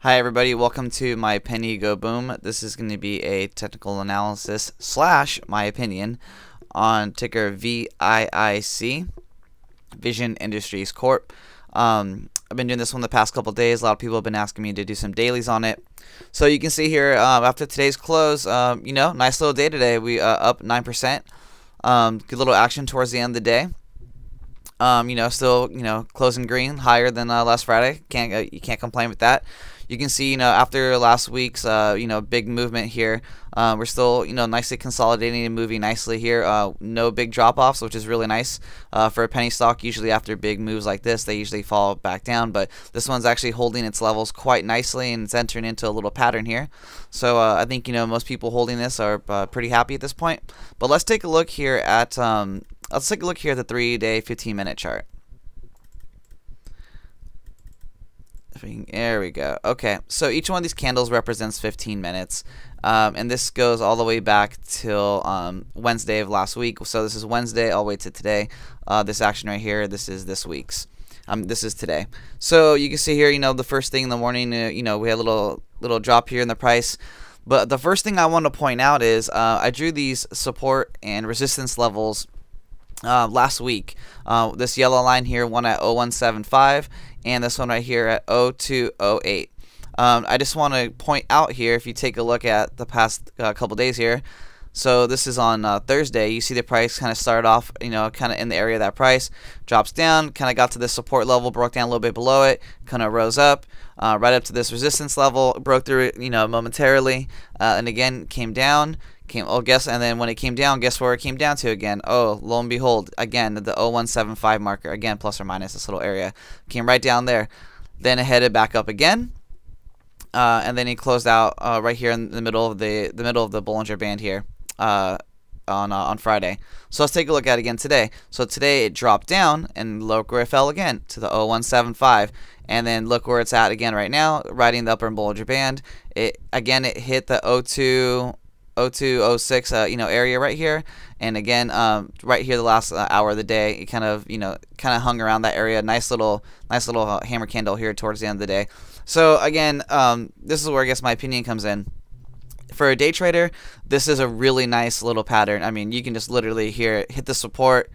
Hi everybody, welcome to my penny go boom. This is going to be a technical analysis slash my opinion on ticker VIIC, Vision Industries Corp. I've been doing this one the past couple days. A lot of people have been asking me to do some dailies on it. So you can see here after today's close, nice little day today. We up 9%. Good little action towards the end of the day. Still closing green, higher than last Friday. You can't complain with that. You can see, after last week's, big movement here, we're still, nicely consolidating and moving nicely here. No big drop-offs, which is really nice for a penny stock. Usually after big moves like this, they usually fall back down, but this one's actually holding its levels quite nicely, and it's entering into a little pattern here. So I think, most people holding this are pretty happy at this point. But let's take a look here at the 3-day, 15-minute chart. There we go. Okay, so each one of these candles represents 15 minutes, and this goes all the way back till Wednesday of last week. So this is Wednesday all the way to today. This action right here, this is this week's. This is today. So you can see here, the first thing in the morning, we had a little drop here in the price. But the first thing I want to point out is I drew these support and resistance levels last week. This yellow line here, one at 0175, and this one right here at 0208. I just want to point out here, if you take a look at the past couple days here, so this is on Thursday, you see the price kind of started off, kind of in the area of that price, drops down, kind of got to this support level, broke down a little bit below it, kind of rose up, right up to this resistance level, broke through it, momentarily, and again came down. And then when it came down, guess where it came down to again? Oh, lo and behold, again, the 0175 marker, again, plus or minus this little area. Came right down there. Then it headed back up again. And then he closed out right here in the middle of the Bollinger Band here on Friday. So let's take a look at it again today. So today it dropped down, and look where it fell again, to the 0175. And then look where it's at again right now, riding the upper Bollinger Band. It hit the 0206 area right here, and again right here the last hour of the day, it kind of hung around that area. Nice little hammer candle here towards the end of the day. So again, this is where I guess my opinion comes in. For a day trader, this is a really nice little pattern. I mean, you can just literally here hit the support,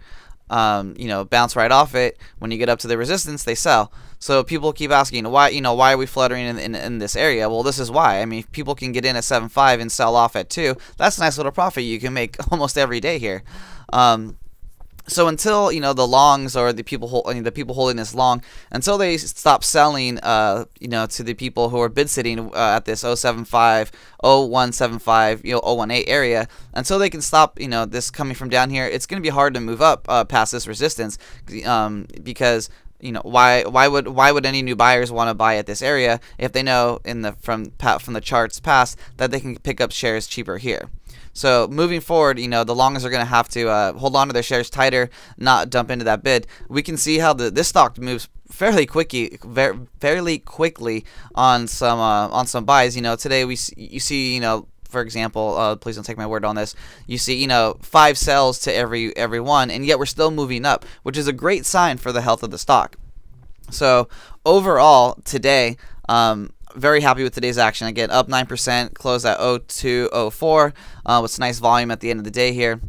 bounce right off it. When you get up to the resistance, they sell. So people keep asking, why are we fluttering in this area? Well, this is why. I mean, if people can get in at 7.5 and sell off at 2, that's a nice little profit you can make almost every day here. So until the longs, or the people holding this long, until they stop selling, to the people who are bid sitting at this 075, 0175, 018 area, until they can stop, this coming from down here, it's going to be hard to move up past this resistance, because why would any new buyers want to buy at this area if they know from the charts past that they can pick up shares cheaper here? So moving forward, the longs are going to have to hold on to their shares tighter, not dump into that bid. We can see how this stock moves fairly quickly on some buys. Today you see for example, please don't take my word on this. You see, 5 sells to every one, and yet we're still moving up, which is a great sign for the health of the stock. So overall, today, very happy with today's action. Again, up 9%, closed at 0204. With nice volume at the end of the day here.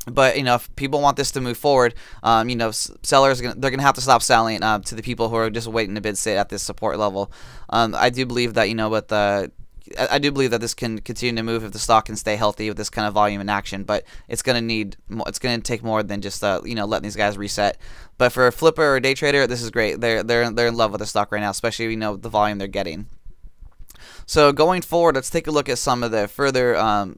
But if people want this to move forward, sellers they're gonna have to stop selling to the people who are just waiting to bid sit at this support level. I do believe that I do believe that this can continue to move if the stock can stay healthy with this kind of volume and action, but it's going to take more than just letting these guys reset. But for a flipper or a day trader, this is great. They're in love with the stock right now, especially the volume they're getting. So going forward, let's take a look at some of the further,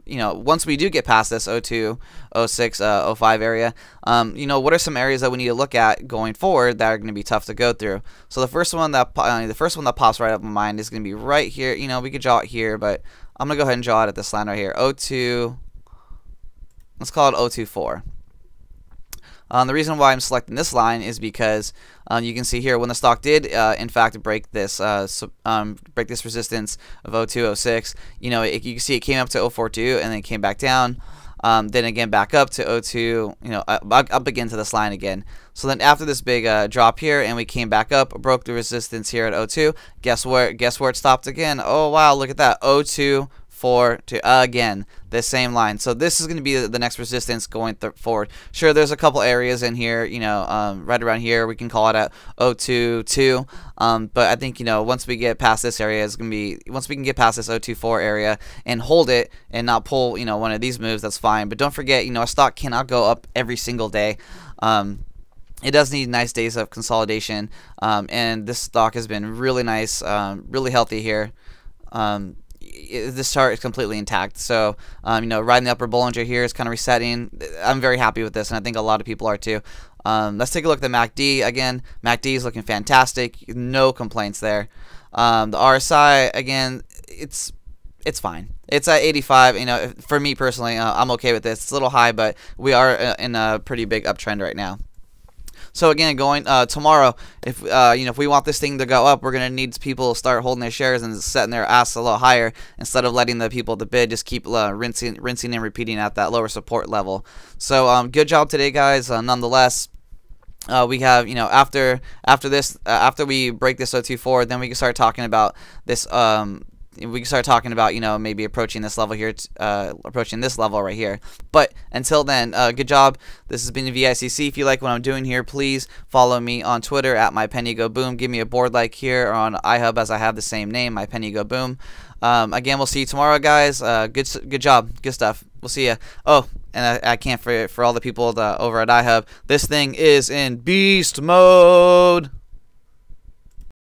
once we do get past this 02, 06, 05 area, what are some areas that we need to look at going forward that are going to be tough to go through? So the first one that pops right up in my mind is going to be right here. We could draw it here, but I'm going to go ahead and draw it at this line right here. 02, let's call it 024. The reason why I'm selecting this line is because you can see here when the stock did in fact break this resistance of 0206, you can see it came up to 042 and then came back down. then again back up to 02, up again to this line again. So then after this big drop here, and we came back up, broke the resistance here at 02. Guess where it stopped again? Oh wow, look at that, 02. To again this same line. So this is going to be the next resistance going forward. Sure, there's a couple areas in here, right around here. We can call it at 022. But I think once we get past this area, it's going to be once we can get past this 024 area and hold it and not pull one of these moves, that's fine. But don't forget, a stock cannot go up every single day. It does need nice days of consolidation, and this stock has been really nice, really healthy here. This chart is completely intact. So, riding the upper Bollinger here is kind of resetting. I'm very happy with this, and I think a lot of people are too. Let's take a look at the MACD again. MACD is looking fantastic. No complaints there. The RSI again, it's fine. It's at 85. For me personally, I'm okay with this. It's a little high, but we are in a pretty big uptrend right now. So again, going tomorrow, if we want this thing to go up, we're gonna need people to start holding their shares and setting their ass a little higher instead of letting the people at the bid just keep rinsing and repeating at that lower support level. So good job today, guys. Nonetheless, we have after we break this 024, then we can start talking about this. We can start talking about maybe approaching this level here, approaching this level right here. But until then, good job. This has been VICC. If you like what I'm doing here, please follow me on Twitter at MyPennyGoBoom. Give me a board like here or on iHub, as I have the same name, MyPennyGoBoom. Again, we'll see you tomorrow, guys. Good job, good stuff. We'll see you. Oh, and I can't for all the people over at iHub. This thing is in beast mode.